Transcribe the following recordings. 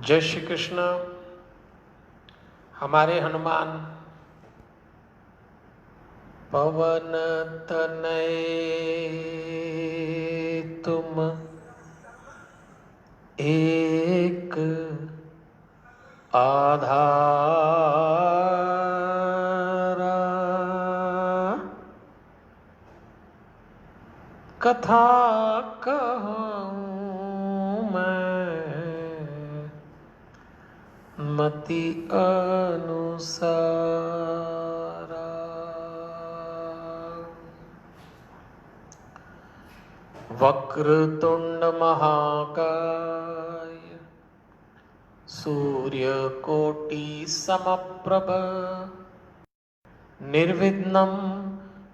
जय श्री कृष्ण। हमारे हनुमान पवन तनय तुम एक आधारा, कथा कहूँ मैं मति अनुसारा। वक्रतुंड महाकाय सूर्यकोटि समप्रभ निर्विघ्नं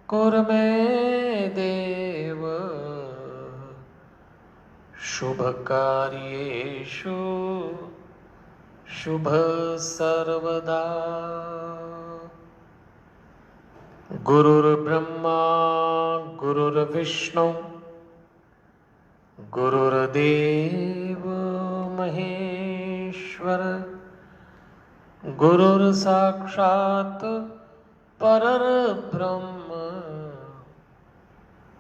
कुरु मे देव शुभकार्येषु शुभ सर्वदा। गुरुर्ब्रह्मा गुरुर्विष्णु गुरुर्देव महेश्वर, गुरुर्साक्षात् परब्रह्म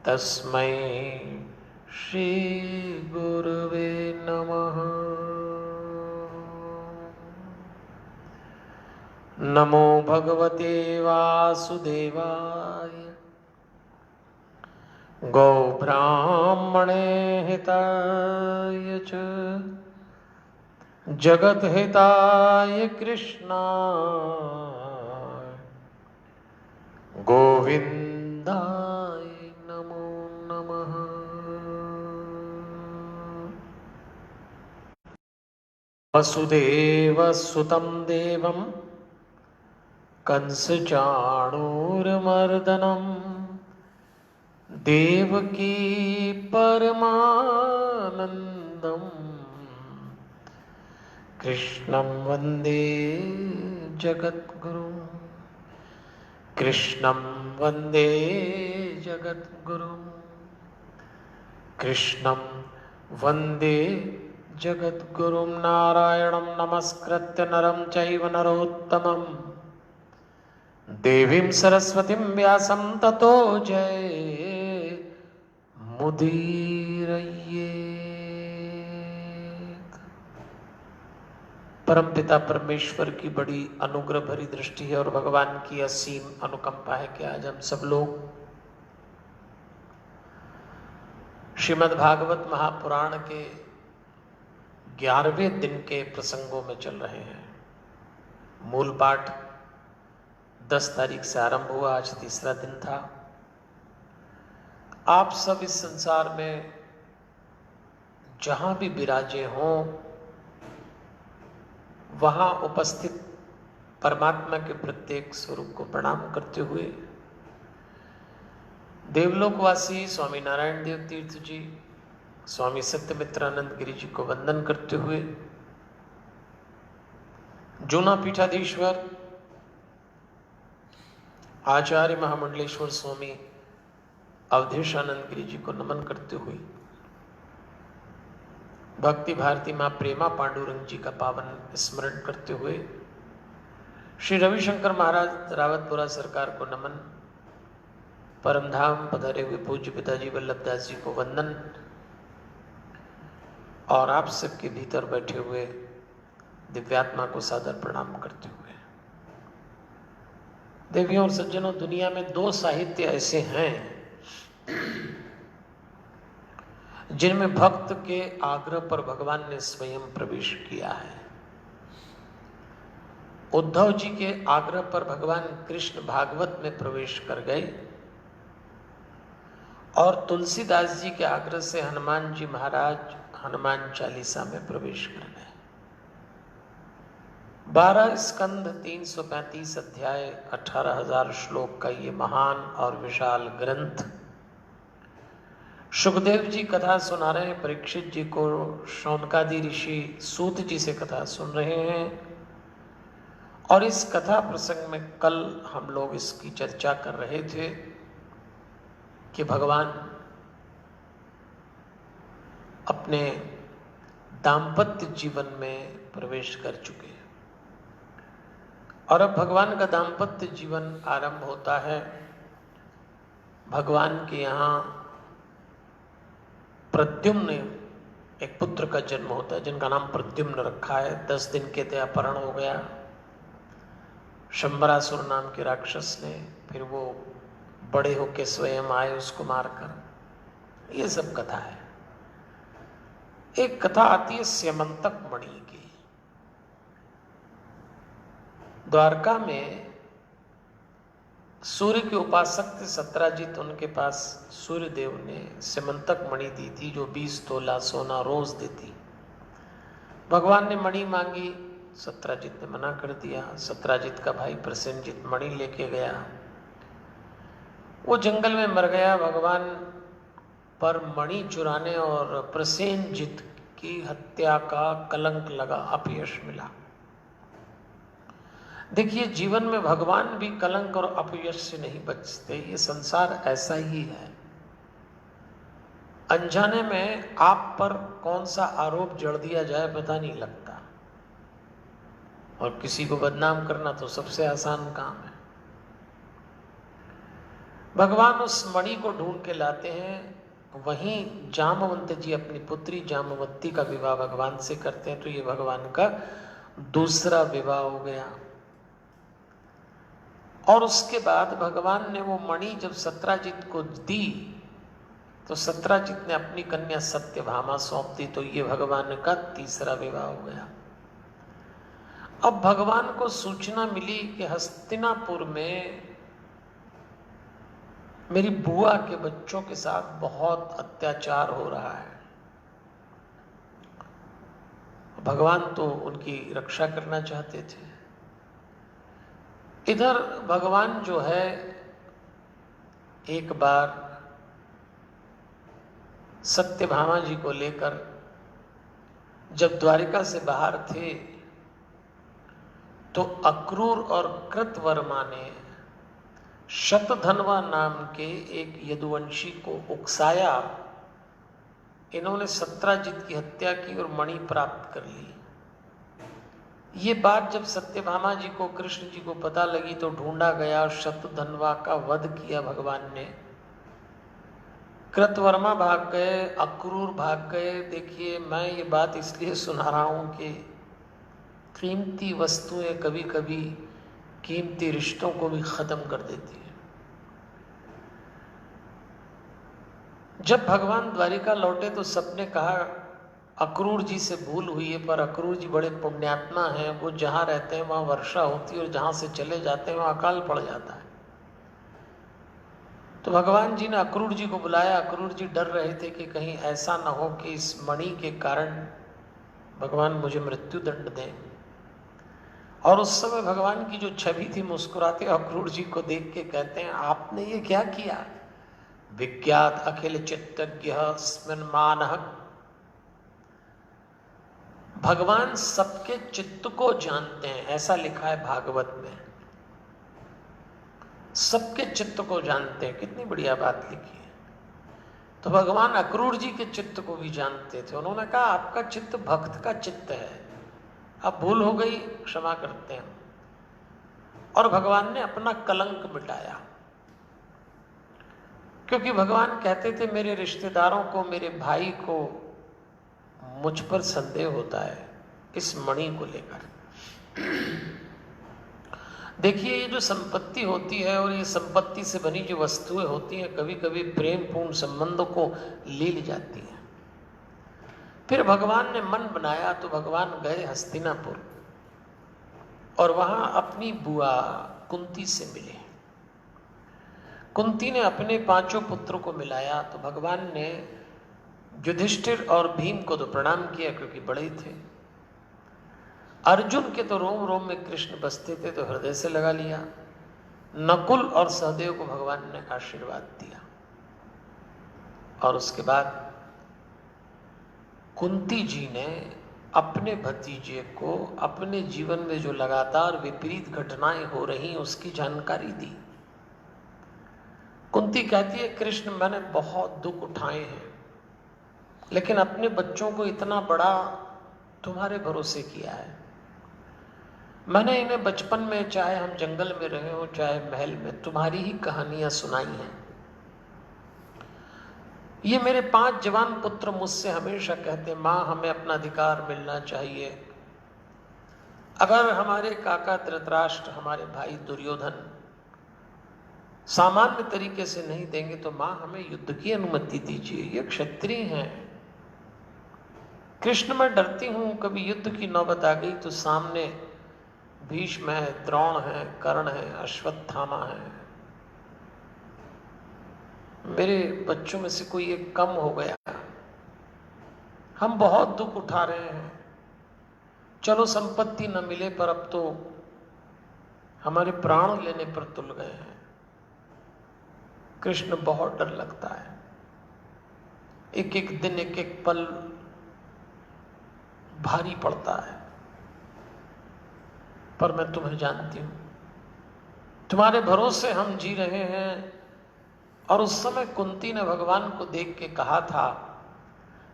तस्मै श्री गुरुवे नमः। नमो भगवते वासुदेवाय गौ ब्राह्मणे हिताय च जगत हिताय कृष्णाय गोविंदाय नमो नमः। वसुदेवसुतं देवं कंसचाणूरमर्दनं देवकी परमानंदं कृष्णं वंदे जगद्गुरुं। कृष्णं वंदे जगद्गुरुं। कृष्णं वंदे जगद्गुरुं। नारायणं नमस्कृत्य नरं चैव नरोत्तमं देवीं सरस्वतीं व्यासं ततो जय मुदीरयेत्। परमपिता परमेश्वर की बड़ी अनुग्रह भरी दृष्टि है और भगवान की असीम अनुकंपा है कि आज हम सब लोग श्रीमद् भागवत महापुराण के 11वें दिन के प्रसंगों में चल रहे हैं। मूल पाठ 10 तारीख से आरंभ हुआ, आज तीसरा दिन था। आप सब इस संसार में जहां भी विराजे हों वहां उपस्थित परमात्मा के प्रत्येक स्वरूप को प्रणाम करते हुए देवलोकवासी स्वामी नारायण देव तीर्थ जी, स्वामी सत्यमित्रानंद गिरी जी को वंदन करते हुए जूना पीठाधीश्वर आचार्य महामंडलेश्वर स्वामी अवधेशानंद गिरी जी को नमन करते हुए भक्ति भारती मां प्रेमा पांडुरंग जी का पावन स्मरण करते हुए श्री रविशंकर महाराज रावतपुरा सरकार को नमन, परमधाम पधारे हुए पूज्य पिताजी वल्लभदास जी को वंदन और आप सबके भीतर बैठे हुए दिव्यात्मा को सादर प्रणाम करते हुए देवियों और सज्जनों, दुनिया में 2 साहित्य ऐसे हैं जिनमें भक्त के आग्रह पर भगवान ने स्वयं प्रवेश किया है। उद्धव जी के आग्रह पर भगवान कृष्ण भागवत में प्रवेश कर गए और तुलसीदास जी के आग्रह से हनुमान जी महाराज हनुमान चालीसा में प्रवेश कर गए। 12 स्कंद 335 अध्याय 18,000 श्लोक का ये महान और विशाल ग्रंथ सुखदेव जी कथा सुना रहे हैं। परीक्षित जी को शौनकादि ऋषि सूत जी से कथा सुन रहे हैं और इस कथा प्रसंग में कल हम लोग इसकी चर्चा कर रहे थे कि भगवान अपने दाम्पत्य जीवन में प्रवेश कर चुके हैं और अब भगवान का दाम्पत्य जीवन आरंभ होता है। भगवान के यहाँ प्रद्युम्न एक पुत्र का जन्म होता है जिनका नाम प्रद्युम्न रखा है। 10 दिन के थे, अपहरण हो गया शंबरासुर नाम के राक्षस ने, फिर वो बड़े होके स्वयं आए उसको मारकर। ये सब कथा है। एक कथा आती है स्यमंतक मणि की। द्वारका में सूर्य के उपासक थे सत्राजित, उनके पास सूर्य देव ने स्यमंतक मणि दी थी जो 20 तोला सोना रोज देती। भगवान ने मणि मांगी, सत्राजित ने मना कर दिया। सत्राजित का भाई प्रसेनजित मणि लेके गया, वो जंगल में मर गया। भगवान पर मणि चुराने और प्रसेनजित की हत्या का कलंक लगा, अपयश मिला। देखिए, जीवन में भगवान भी कलंक और अपयश से नहीं बचते। ये संसार ऐसा ही है। अनजाने में आप पर कौन सा आरोप जड़ दिया जाए पता नहीं लगता, और किसी को बदनाम करना तो सबसे आसान काम है। भगवान उस मणि को ढूंढ के लाते हैं। वहीं जामवंत जी अपनी पुत्री जामवती का विवाह भगवान से करते हैं, तो ये भगवान का दूसरा विवाह हो गया। और उसके बाद भगवान ने वो मणि जब सत्राजित को दी तो सत्राजित ने अपनी कन्या सत्यभामा सौंप दी, तो ये भगवान का तीसरा विवाह हो गया। अब भगवान को सूचना मिली कि हस्तिनापुर में मेरी बुआ के बच्चों के साथ बहुत अत्याचार हो रहा है। भगवान तो उनकी रक्षा करना चाहते थे। इधर भगवान जो है एक बार सत्यभामा जी को लेकर जब द्वारिका से बाहर थे तो अक्रूर और कृतवर्मा ने शतधन्वा नाम के एक यदुवंशी को उकसाया। इन्होंने सत्राजित की हत्या की और मणि प्राप्त कर ली। ये बात जब सत्यभामा जी को, कृष्ण जी को पता लगी तो ढूंढा गया। शतधन्वा का वध किया भगवान ने। कृतवर्मा भाग गए, अक्रूर भाग गए। देखिए, मैं ये बात इसलिए सुना रहा हूं कि कीमती वस्तुएं कभी कभी कीमती रिश्तों को भी खत्म कर देती है। जब भगवान द्वारिका लौटे तो सबने कहा अक्रूर जी से भूल हुई है, पर अक्रूर जी बड़े पुण्यात्मा हैं। वो जहाँ रहते हैं वहाँ वर्षा होती है और जहाँ से चले जाते हैं वहाँ अकाल पड़ जाता है। तो भगवान जी ने अक्रूर जी को बुलाया। अक्रूर जी डर रहे थे कि कहीं ऐसा ना हो कि इस मणि के कारण भगवान मुझे मृत्यु दंड दें। और उस समय भगवान की जो छवि थी, मुस्कुराते अक्रूर जी को देख के कहते हैं, आपने ये क्या किया? विज्ञात अखिल चित्तज्ञ स्मन्मानः। भगवान सबके चित्त को जानते हैं, ऐसा लिखा है भागवत में। सबके चित्त को जानते हैं, कितनी बढ़िया बात लिखी है। तो भगवान अक्रूर जी के चित्त को भी जानते थे। उन्होंने कहा आपका चित्त भक्त का चित्त है, अब भूल हो गई, क्षमा करते हैं। और भगवान ने अपना कलंक मिटाया, क्योंकि भगवान कहते थे मेरे रिश्तेदारों को, मेरे भाई को मुझ पर संदेह होता है इस मणि को लेकर। देखिए, ये जो संपत्ति होती है और ये संपत्ति से बनी जो वस्तुएं होती हैं, कभी कभी प्रेम पूर्ण संबंधों को ले जाती हैं। फिर भगवान ने मन बनाया तो भगवान गए हस्तिनापुर और वहां अपनी बुआ कुंती से मिले। कुंती ने अपने 5 पुत्रों को मिलाया तो भगवान ने युधिष्ठिर और भीम को तो प्रणाम किया क्योंकि बड़े थे। अर्जुन के तो रोम रोम में कृष्ण बसते थे तो हृदय से लगा लिया। नकुल और सहदेव को भगवान ने आशीर्वाद दिया। और उसके बाद कुंती जी ने अपने भतीजे को अपने जीवन में जो लगातार विपरीत घटनाएं हो रही उसकी जानकारी दी। कुंती कहती है, कृष्ण मैंने बहुत दुख उठाए हैं, लेकिन अपने बच्चों को इतना बड़ा तुम्हारे भरोसे किया है। मैंने इन्हें बचपन में, चाहे हम जंगल में रहे हो चाहे महल में, तुम्हारी ही कहानियां सुनाई हैं। ये मेरे 5 जवान पुत्र मुझसे हमेशा कहते, माँ हमें अपना अधिकार मिलना चाहिए। अगर हमारे काका धृतराष्ट्र, हमारे भाई दुर्योधन सामान्य तरीके से नहीं देंगे तो माँ हमें युद्ध की अनुमति दीजिए, ये क्षत्रिय हैं। कृष्ण, मैं डरती हूं कभी युद्ध की नौबत आ गई तो सामने भीष्म है, द्रोण है, कर्ण है, अश्वत्थामा है, मेरे बच्चों में से कोई एक कम हो गया। हम बहुत दुख उठा रहे हैं। चलो संपत्ति न मिले पर अब तो हमारे प्राण लेने पर तुल गए हैं। कृष्ण, बहुत डर लगता है। एक एक दिन, एक एक पल भारी पड़ता है। पर मैं तुम्हें जानती हूं, तुम्हारे भरोसे हम जी रहे हैं। और उस समय कुंती ने भगवान को देख के कहा था,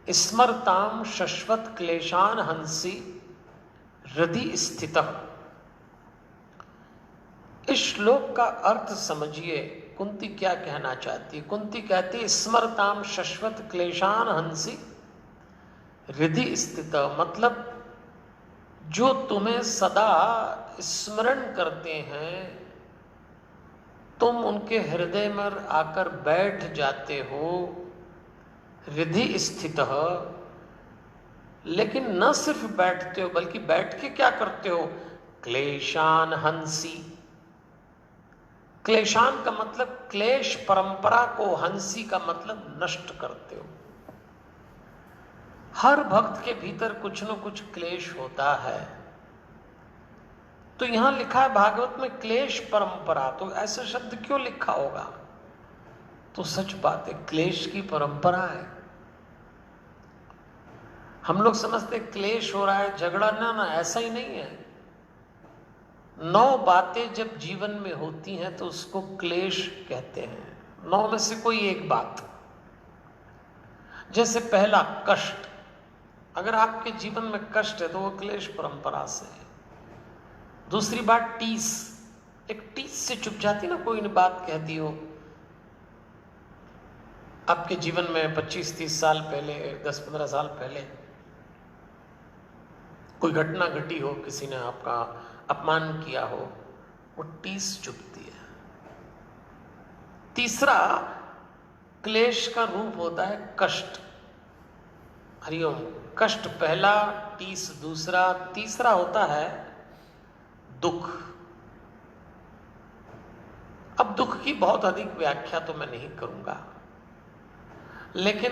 स्मरताम शश्वत क्लेशान हंसी हृदि स्थितः। इस श्लोक का अर्थ समझिए, कुंती क्या कहना चाहती है। कुंती कहती है, स्मरताम शश्वत क्लेशान हंसी हृदि स्थितः, मतलब जो तुम्हें सदा स्मरण करते हैं, तुम उनके हृदय में आकर बैठ जाते हो, हृदि स्थितः। लेकिन न सिर्फ बैठते हो बल्कि बैठ के क्या करते हो, क्लेशान हंसी। क्लेशान का मतलब क्लेश परंपरा को, हंसी का मतलब नष्ट करते हो। हर भक्त के भीतर कुछ न कुछ क्लेश होता है। तो यहां लिखा है भागवत में क्लेश परंपरा, तो ऐसा शब्द क्यों लिखा होगा? तो सच बात है, क्लेश की परंपरा है। हम लोग समझते क्लेश हो रहा है, झगड़ा, ना, ऐसा ही नहीं है। 9 बातें जब जीवन में होती हैं तो उसको क्लेश कहते हैं। 9 में से कोई एक बात, जैसे पहला कष्ट। अगर आपके जीवन में कष्ट है तो वो क्लेश परंपरा से है। दूसरी बात टीस, एक टीस से चुप जाती ना, कोई ने बात कहती हो आपके जीवन में 25-30 साल पहले, 10-15 साल पहले कोई घटना घटी हो, किसी ने आपका अपमान किया हो, वो टीस चुभती है। तीसरा क्लेश का रूप होता है कष्ट। हरिओम। कष्ट पहला, टीस दूसरा, तीसरा होता है दुख। अब दुख की बहुत अधिक व्याख्या तो मैं नहीं करूंगा, लेकिन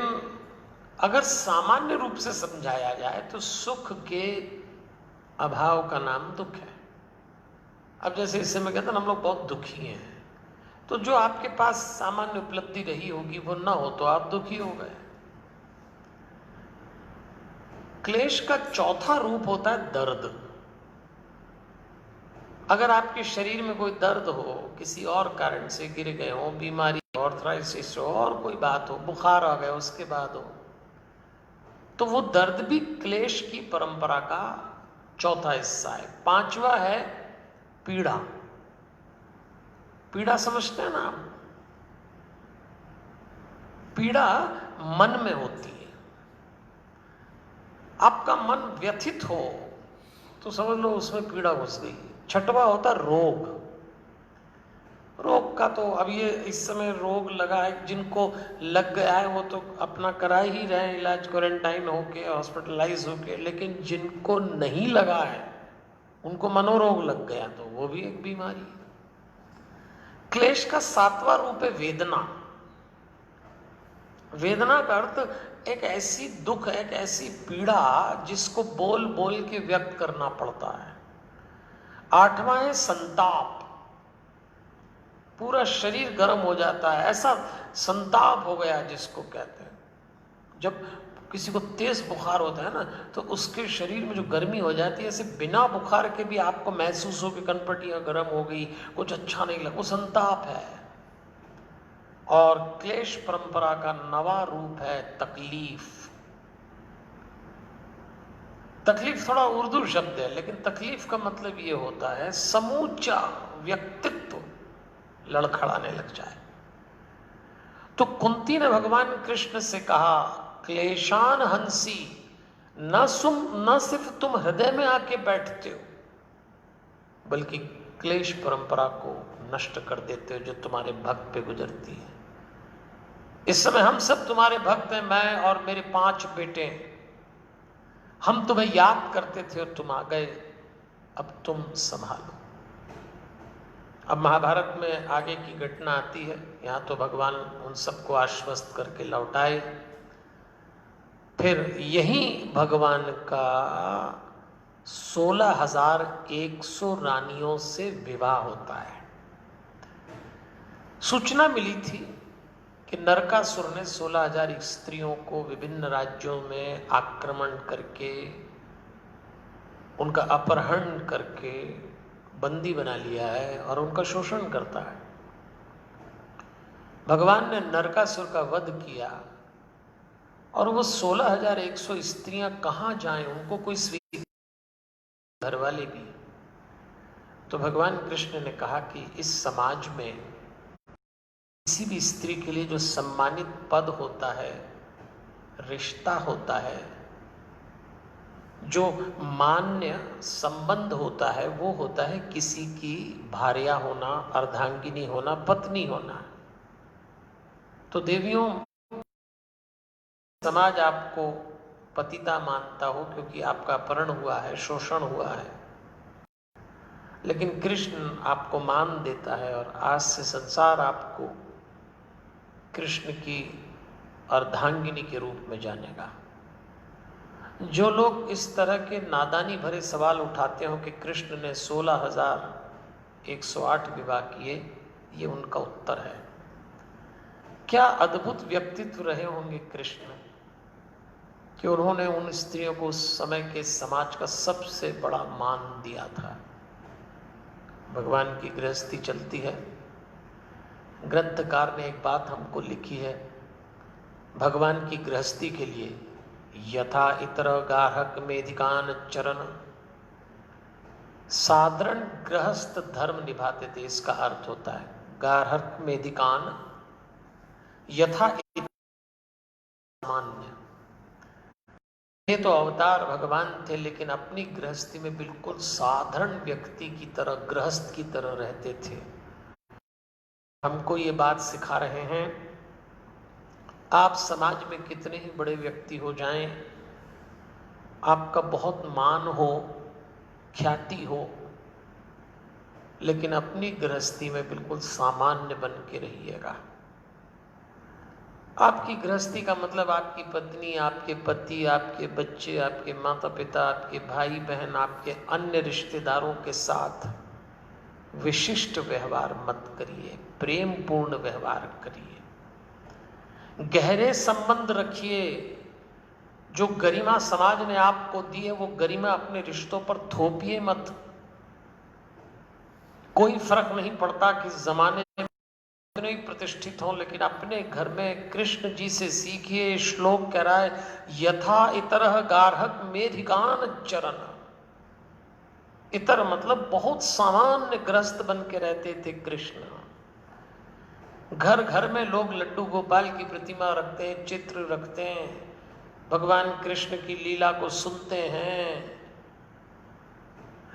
अगर सामान्य रूप से समझाया जाए तो सुख के अभाव का नाम दुख है। अब जैसे इससे मैं कहता ना, हम लोग बहुत दुखी हैं, तो जो आपके पास सामान्य उपलब्धि रही होगी वो ना हो तो आप दुखी हो गए। क्लेश का चौथा रूप होता है दर्द। अगर आपके शरीर में कोई दर्द हो, किसी और कारण से गिर गए हो, बीमारी, ऑर्थराइटिस हो, और कोई बात हो, बुखार आ गया उसके बाद हो, तो वो दर्द भी क्लेश की परंपरा का चौथा हिस्सा है। 5वां है पीड़ा। पीड़ा समझते हैं ना आप? पीड़ा मन में होती है। आपका मन व्यथित हो तो समझ लो उसमें पीड़ा घुस गई। 6वां होता रोग। रोग का तो अब ये इस समय रोग लगा है, जिनको लग गया है वो तो अपना करा ही रहे हैं इलाज, क्वारंटाइन होके, हॉस्पिटलाइज होके। लेकिन जिनको नहीं लगा है उनको मनोरोग लग गया, तो वो भी एक बीमारी है। क्लेश का 7वां रूप है वेदना। वेदना का अर्थ एक ऐसी दुख, एक ऐसी पीड़ा जिसको बोल बोल के व्यक्त करना पड़ता है। 8वां है संताप। पूरा शरीर गर्म हो जाता है, ऐसा संताप हो गया जिसको कहते हैं। जब किसी को तेज बुखार होता है ना, तो उसके शरीर में जो गर्मी हो जाती है, ऐसे बिना बुखार के भी आपको महसूस हो कि कनपटियां गर्म हो गई, कुछ अच्छा नहीं लगा, वो संताप है। और क्लेश परंपरा का 9वां रूप है तकलीफ। तकलीफ थोड़ा उर्दू शब्द है, लेकिन तकलीफ का मतलब ये होता है समूचा व्यक्तित्व लड़खड़ाने लग जाए। तो कुंती ने भगवान कृष्ण से कहा, क्लेशान हंसी, न सिर्फ तुम हृदय में आके बैठते हो, बल्कि क्लेश परंपरा को नष्ट कर देते हो जो तुम्हारे भक्त पे गुजरती है। इस समय हम सब तुम्हारे भक्त हैं, मैं और मेरे 5 बेटे। हम तुम्हें याद करते थे और तुम आ गए, अब तुम संभालो। अब महाभारत में आगे की घटना आती है। यहां तो भगवान उन सबको आश्वस्त करके लौटाए। फिर यही भगवान का 16,100 रानियों से विवाह होता है। सूचना मिली थी कि नरकासुर ने 16,000 स्त्रियों को विभिन्न राज्यों में आक्रमण करके, उनका अपहरण करके बंदी बना लिया है और उनका शोषण करता है। भगवान ने नरकासुर का वध किया और वो 16,100 स्त्रियां कहाँ जाएं, उनको कोई घर वाले भी। तो भगवान कृष्ण ने कहा कि इस समाज में किसी भी स्त्री के लिए जो सम्मानित पद होता है, रिश्ता होता है, जो मान्य संबंध होता है, वो होता है किसी की भार्या होना, अर्धांगिनी होना, पत्नी होना। तो देवियों, समाज आपको पतिता मानता हो क्योंकि आपका अपहरण हुआ है, शोषण हुआ है, लेकिन कृष्ण आपको मान देता है और आज से संसार आपको कृष्ण की अर्धांगिनी के रूप में जानेगा। जो लोग इस तरह के नादानी भरे सवाल उठाते हो कि कृष्ण ने 16,108 विवाह किए, ये उनका उत्तर है। क्या अद्भुत व्यक्तित्व रहे होंगे कृष्ण कि उन्होंने उन स्त्रियों को उस समय के समाज का सबसे बड़ा मान दिया था। भगवान की गृहस्थी चलती है। ग्रंथकार ने एक बात हमको लिखी है, भगवान की गृहस्थी के लिए यथा इतर गार्हक मेधिकान चरण, साधारण गृहस्थ धर्म निभाते थे। इसका अर्थ होता है गार्हक मेधिकान यथा सामान्य। ये तो अवतार भगवान थे, लेकिन अपनी गृहस्थी में बिल्कुल साधारण व्यक्ति की तरह, गृहस्थ की तरह रहते थे। हमको ये बात सिखा रहे हैं, आप समाज में कितने ही बड़े व्यक्ति हो जाएं, आपका बहुत मान हो, ख्याति हो, लेकिन अपनी गृहस्थी में बिल्कुल सामान्य बन के रहिएगा। आपकी गृहस्थी का मतलब आपकी पत्नी, आपके पति, आपके बच्चे, आपके माता पिता, आपके भाई बहन, आपके अन्य रिश्तेदारों के साथ विशिष्ट व्यवहार मत करिए, प्रेम पूर्ण व्यवहार करिए, गहरे संबंध रखिए। जो गरिमा समाज ने आपको दी है, वो गरिमा अपने रिश्तों पर थोपिए मत। कोई फर्क नहीं पड़ता कि जमाने में कितने ही प्रतिष्ठित हों, लेकिन अपने घर में कृष्ण जी से सीखिए। श्लोक कह रहा है यथा इतरह गार्हक मेधिकान चरण। इतर मतलब बहुत सामान्य गृहस्थ बन के रहते थे कृष्ण। घर घर में लोग लड्डू गोपाल की प्रतिमा रखते हैं, चित्र रखते हैं, भगवान कृष्ण की लीला को सुनते हैं,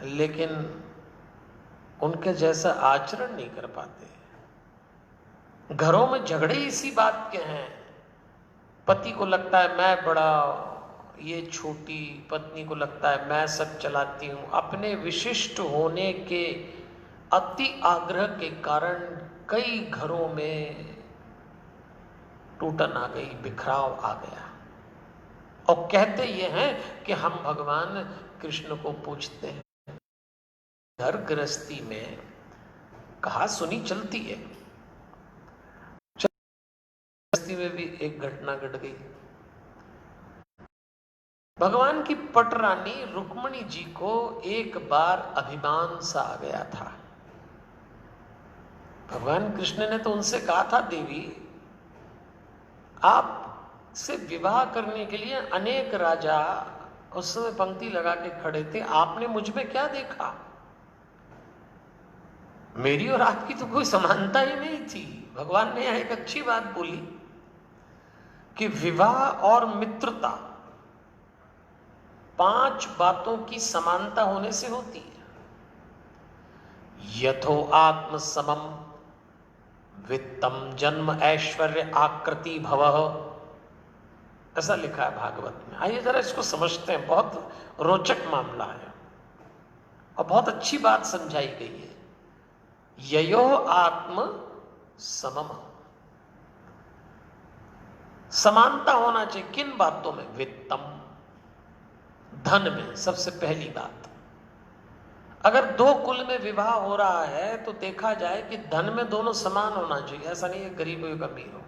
लेकिन उनके जैसा आचरण नहीं कर पाते। घरों में झगड़े इसी बात के हैं। पति को लगता है मैं बड़ा, ये छोटी, पत्नी को लगता है मैं सब चलाती हूं। अपने विशिष्ट होने के अति आग्रह के कारण कई घरों में टूटन आ गई, बिखराव आ गया, और कहते ये हैं कि हम भगवान कृष्ण को पूछते हैं। घर गृहस्थी में कहा सुनी चलती है। गृहस्थी में भी एक घटना घट गई। भगवान की पटरानी रुक्मणी जी को एक बार अभिमान सा आ गया था। भगवान कृष्ण ने तो उनसे कहा था, देवी आप से विवाह करने के लिए अनेक राजा उस समय पंक्ति लगा के खड़े थे, आपने मुझ में क्या देखा? मेरी और आपकी तो कोई समानता ही नहीं थी। भगवान ने यहां एक अच्छी बात बोली कि विवाह और मित्रता 5 बातों की समानता होने से होती है। यथो आत्म समम वित्तम जन्म ऐश्वर्य आकृति भवः, ऐसा लिखा है भागवत में। आइए जरा इसको समझते हैं, बहुत रोचक मामला है और बहुत अच्छी बात समझाई गई है। ययो आत्म समम, समानता होना चाहिए किन बातों में? वित्तम, धन में। सबसे पहली बात, अगर 2 कुल में विवाह हो रहा है तो देखा जाए कि धन में दोनों समान होना चाहिए। ऐसा नहीं है गरीब हो या अमीर हो।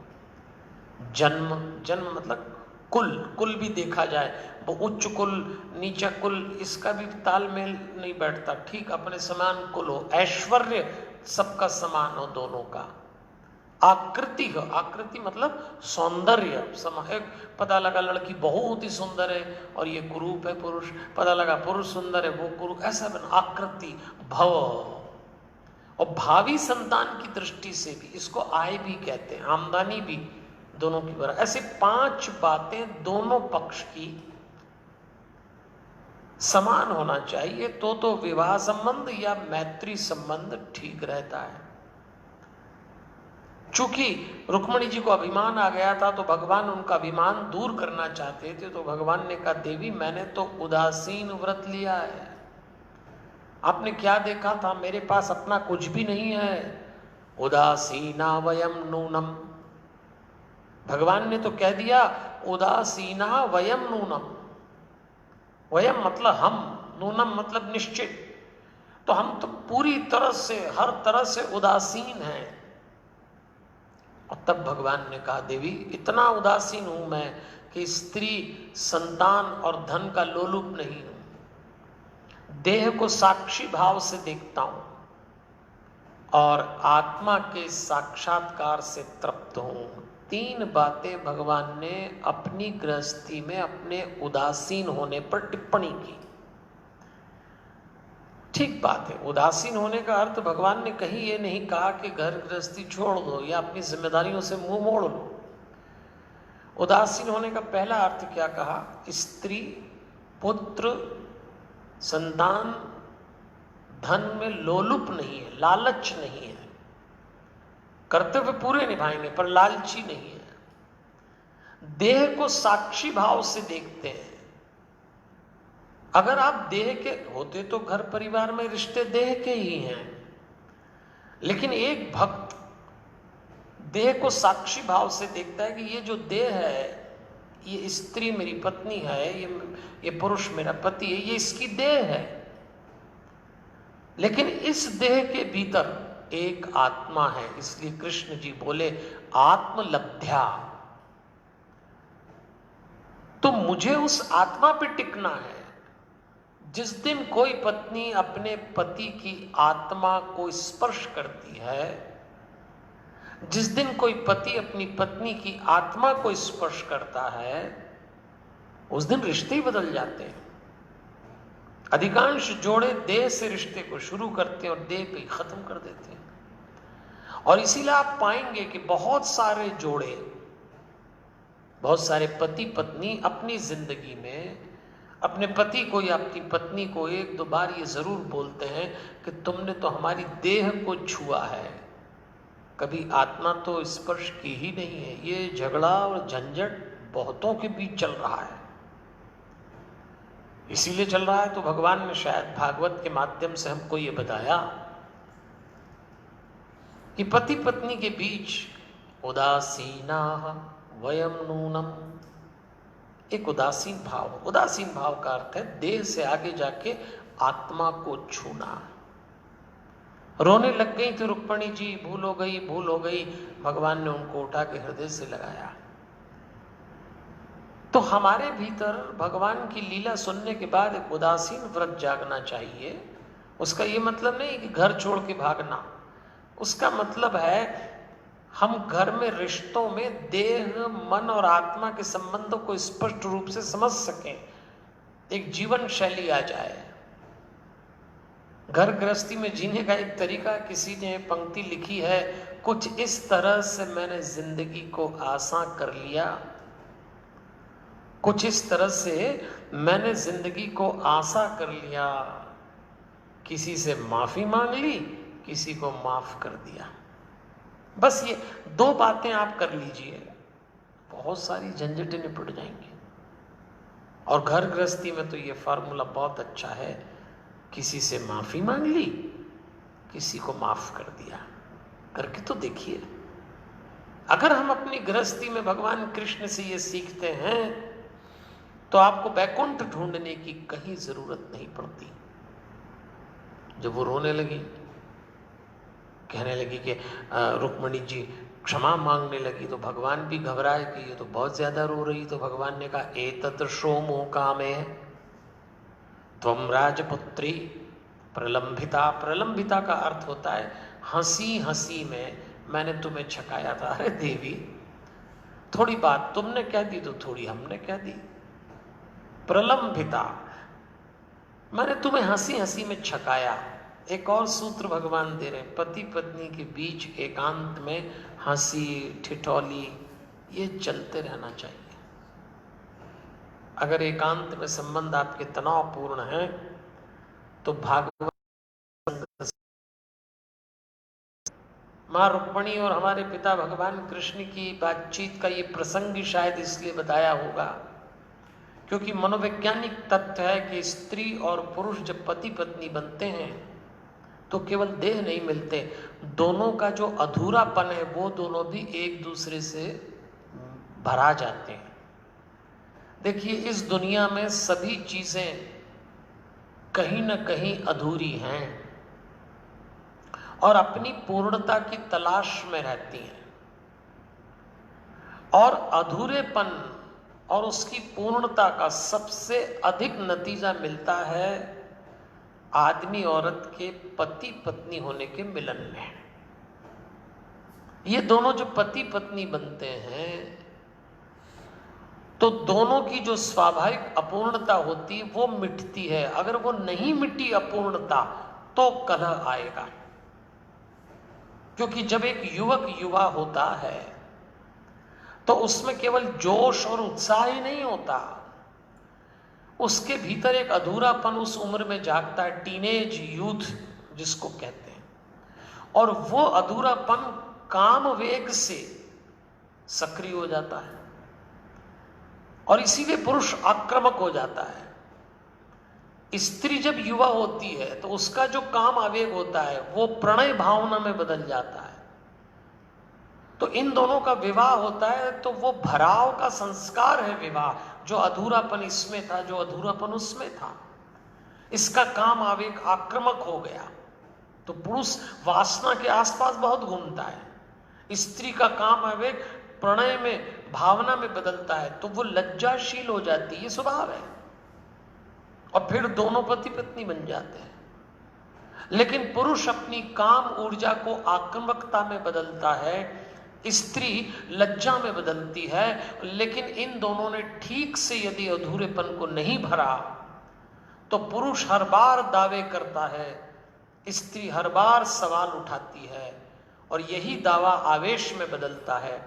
जन्म मतलब कुल भी देखा जाए, वो उच्च कुल नीचा कुल, इसका भी तालमेल नहीं बैठता। ठीक अपने समान कुल हो। ऐश्वर्य सबका समान हो, दोनों का। आकृति हो, आकृति मतलब सौंदर्य। एक पता लगा लड़की बहुत ही सुंदर है और ये कुरूप है पुरुष, पता लगा पुरुष सुंदर है वो कुरूप, ऐसा बना आकृति। भव, और भावी संतान की दृष्टि से भी इसको आय भी कहते हैं, आमदनी भी दोनों की बराबर। ऐसे 5 बातें दोनों पक्ष की समान होना चाहिए तो विवाह संबंध या मैत्री संबंध ठीक रहता है। चूंकि रुक्मणी जी को अभिमान आ गया था तो भगवान उनका अभिमान दूर करना चाहते थे, तो भगवान ने कहा देवी मैंने तो उदासीन व्रत लिया है, आपने क्या देखा था? मेरे पास अपना कुछ भी नहीं है। उदासीना वयम नूनम, भगवान ने तो कह दिया उदासीना वयम नूनम। वयम मतलब हम, नूनम मतलब निश्चित। तो हम तो पूरी तरह से हर तरह से उदासीन हैं। और तब भगवान ने कहा देवी इतना उदासीन हूं मैं कि स्त्री संतान और धन का लोलुप नहीं हूं। देह को साक्षी भाव से देखता हूं और आत्मा के साक्षात्कार से तृप्त हूं। 3 बातें भगवान ने अपनी गृहस्थी में अपने उदासीन होने पर टिप्पणी की। ठीक बात है, उदासीन होने का अर्थ भगवान ने कहीं ये नहीं कहा कि घर गृहस्थी छोड़ दो या अपनी जिम्मेदारियों से मुंह मोड़ लो। उदासीन होने का पहला अर्थ क्या कहा? स्त्री पुत्र संतान धन में लोलुप नहीं है, लालच नहीं है। कर्तव्य पूरे निभाएंगे पर लालची नहीं है। देह को साक्षी भाव से देखते हैं। अगर आप देह के होते तो घर परिवार में रिश्ते देह के ही हैं, लेकिन एक भक्त देह को साक्षी भाव से देखता है कि ये जो देह है, ये स्त्री मेरी पत्नी है, ये पुरुष मेरा पति है, ये इसकी देह है। लेकिन इस देह के भीतर एक आत्मा है। इसलिए कृष्ण जी बोले आत्मलब्ध्या। तो मुझे उस आत्मा पे टिकना है। जिस दिन कोई पत्नी अपने पति की आत्मा को स्पर्श करती है, जिस दिन कोई पति अपनी पत्नी की आत्मा को स्पर्श करता है, उस दिन रिश्ते ही बदल जाते हैं। अधिकांश जोड़े देह से रिश्ते को शुरू करते हैं और देह पे खत्म कर देते हैं। और इसीलिए आप पाएंगे कि बहुत सारे जोड़े, बहुत सारे पति पत्नी अपनी जिंदगी में अपने पति को या अपनी पत्नी को 1-2 बार ये जरूर बोलते हैं कि तुमने तो हमारी देह को छुआ है, कभी आत्मा तो स्पर्श की ही नहीं है। ये झगड़ा और झंझट बहुतों के बीच चल रहा है। इसीलिए चल रहा है तो भगवान ने शायद भागवत के माध्यम से हमको ये बताया कि पति पत्नी के बीच उदासीना वयम नूनम, एक उदासीन भाव। उदासीन भाव का अर्थ है देह से आगे जाके आत्मा को छूना। रोने लग गई तो रुक्मणी जी, भूल हो गई। भगवान ने उनको उठा के हृदय से लगाया। तो हमारे भीतर भगवान की लीला सुनने के बाद एक उदासीन व्रत जागना चाहिए। उसका ये मतलब नहीं कि घर छोड़ के भागना। उसका मतलब है हम घर में रिश्तों में देह मन और आत्मा के संबंधों को स्पष्ट रूप से समझ सकें। एक जीवन शैली आ जाए। घर गृहस्थी में जीने का एक तरीका किसी ने पंक्ति लिखी है, कुछ इस तरह से मैंने जिंदगी को आसान कर लिया, कुछ इस तरह से मैंने जिंदगी को आसान कर लिया, किसी से माफी मांग ली, किसी को माफ कर दिया। बस ये 2 बातें आप कर लीजिए, बहुत सारी झंझटें निपट जाएंगी। और घर गृहस्थी में तो ये फार्मूला बहुत अच्छा है, किसी से माफी मांग ली, किसी को माफ कर दिया। करके तो देखिए। अगर हम अपनी गृहस्थी में भगवान कृष्ण से ये सीखते हैं तो आपको वैकुंठ ढूंढने की कहीं जरूरत नहीं पड़ती। जब वो रोने लगी, कहने लगी कि रुक्मणी जी क्षमा मांगने लगी, तो भगवान भी घबराए कि ये तो बहुत ज्यादा रो रही। तो भगवान ने कहा, एतत् सोमो कामे त्वम राजपुत्री प्रलंबिता। प्रलंबिता का अर्थ होता है हंसी हंसी में मैंने तुम्हें छकाया था। अरे देवी, थोड़ी बात तुमने कह दी तो थोड़ी हमने कह दी। प्रलंबिता, मैंने तुम्हें हंसी हंसी में छकाया। एक और सूत्र भगवान दे रहे हैं, पति पत्नी के बीच एकांत में हंसी ठिठौली ये चलते रहना चाहिए। अगर एकांत में संबंध आपके तनावपूर्ण है तो भागवत माँ रुक्मणी और हमारे पिता भगवान कृष्ण की बातचीत का ये प्रसंग शायद इसलिए बताया होगा क्योंकि मनोवैज्ञानिक तथ्य है कि स्त्री और पुरुष जब पति पत्नी बनते हैं तो केवल देह नहीं मिलते, दोनों का जो अधूरापन है वो दोनों भी एक दूसरे से भरा जाते हैं। देखिए, इस दुनिया में सभी चीजें कहीं न कहीं अधूरी हैं और अपनी पूर्णता की तलाश में रहती हैं। और अधूरेपन और उसकी पूर्णता का सबसे अधिक नतीजा मिलता है आदमी औरत के पति पत्नी होने के मिलन में। ये दोनों जो पति पत्नी बनते हैं तो दोनों की जो स्वाभाविक अपूर्णता होती है वो मिटती है। अगर वो नहीं मिटी अपूर्णता तो कलह आएगा, क्योंकि जब एक युवक युवा होता है तो उसमें केवल जोश और उत्साह ही नहीं होता, उसके भीतर एक अधूरापन उस उम्र में जागता है, टीनेज यूथ जिसको कहते हैं। और वो अधूरापन काम वेग से सक्रिय हो जाता है और इसीलिए पुरुष आक्रामक हो जाता है। स्त्री जब युवा होती है तो उसका जो काम आवेग होता है वो प्रणय भावना में बदल जाता है। तो इन दोनों का विवाह होता है तो वो भराव का संस्कार है विवाह, जो अधूरापन इसमें था, जो अधूरापन उसमें था। इसका काम आवेग आक्रामक हो गया तो पुरुष वासना के आसपास बहुत घूमता है, स्त्री का काम आवेग प्रणय में भावना में बदलता है तो वो लज्जाशील हो जाती है, ये स्वभाव है। और फिर दोनों पति पत्नी बन जाते हैं। लेकिन पुरुष अपनी काम ऊर्जा को आक्रामकता में बदलता है, स्त्री लज्जा में बदलती है। लेकिन इन दोनों ने ठीक से यदि अधूरेपन को नहीं भरा तो पुरुष हर बार दावे करता है, स्त्री हर बार सवाल उठाती है और यही दावा आवेश में बदलता है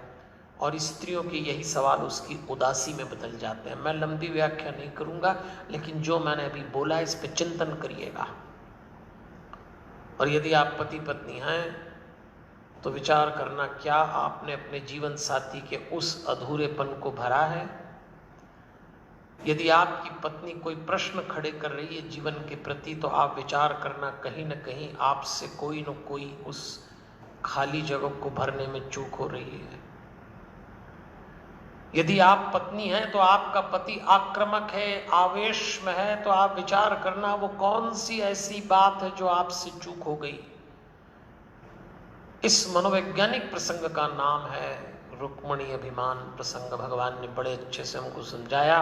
और स्त्रियों के यही सवाल उसकी उदासी में बदल जाते हैं। मैं लंबी व्याख्या नहीं करूंगा, लेकिन जो मैंने अभी बोला इस पे चिंतन करिएगा। और यदि आप पति पत्नी हैं तो विचार करना, क्या आपने अपने जीवन साथी के उस अधूरेपन को भरा है? यदि आपकी पत्नी कोई प्रश्न खड़े कर रही है जीवन के प्रति तो आप विचार करना, कहीं न कहीं आपसे कोई न कोई उस खाली जगह को भरने में चूक हो रही है। यदि आप पत्नी हैं तो आपका पति आक्रामक है, आवेश में है, तो आप विचार करना वो कौन सी ऐसी बात है जो आपसे चूक हो गई। इस मनोवैज्ञानिक प्रसंग का नाम है रुक्मणी अभिमान प्रसंग। भगवान ने बड़े अच्छे से हमको समझाया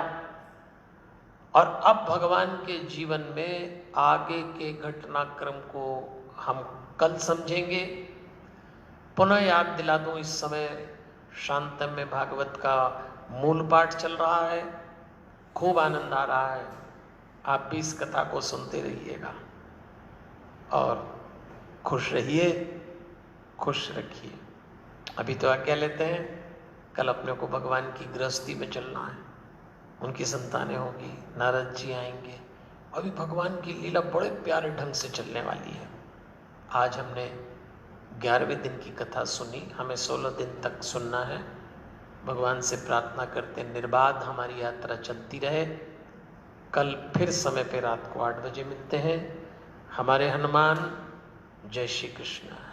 और अब भगवान के जीवन में आगे के घटनाक्रम को हम कल समझेंगे। पुनः याद दिला दूं, इस समय शांतम में भागवत का मूल पाठ चल रहा है, खूब आनंद आ रहा है। आप भी इस कथा को सुनते रहिएगा और खुश रहिए, खुश रखिए। अभी तो आज्ञा लेते हैं, कल अपने को भगवान की गृहस्थी में चलना है, उनकी संतानें होगी, नारद जी आएंगे। अभी भगवान की लीला बड़े प्यारे ढंग से चलने वाली है। आज हमने 11वें दिन की कथा सुनी, हमें 16 दिन तक सुनना है। भगवान से प्रार्थना करते निर्बाध हमारी यात्रा चलती रहे। कल फिर समय पे रात को 8 बजे मिलते हैं। हमारे हनुमान। जय श्री कृष्ण।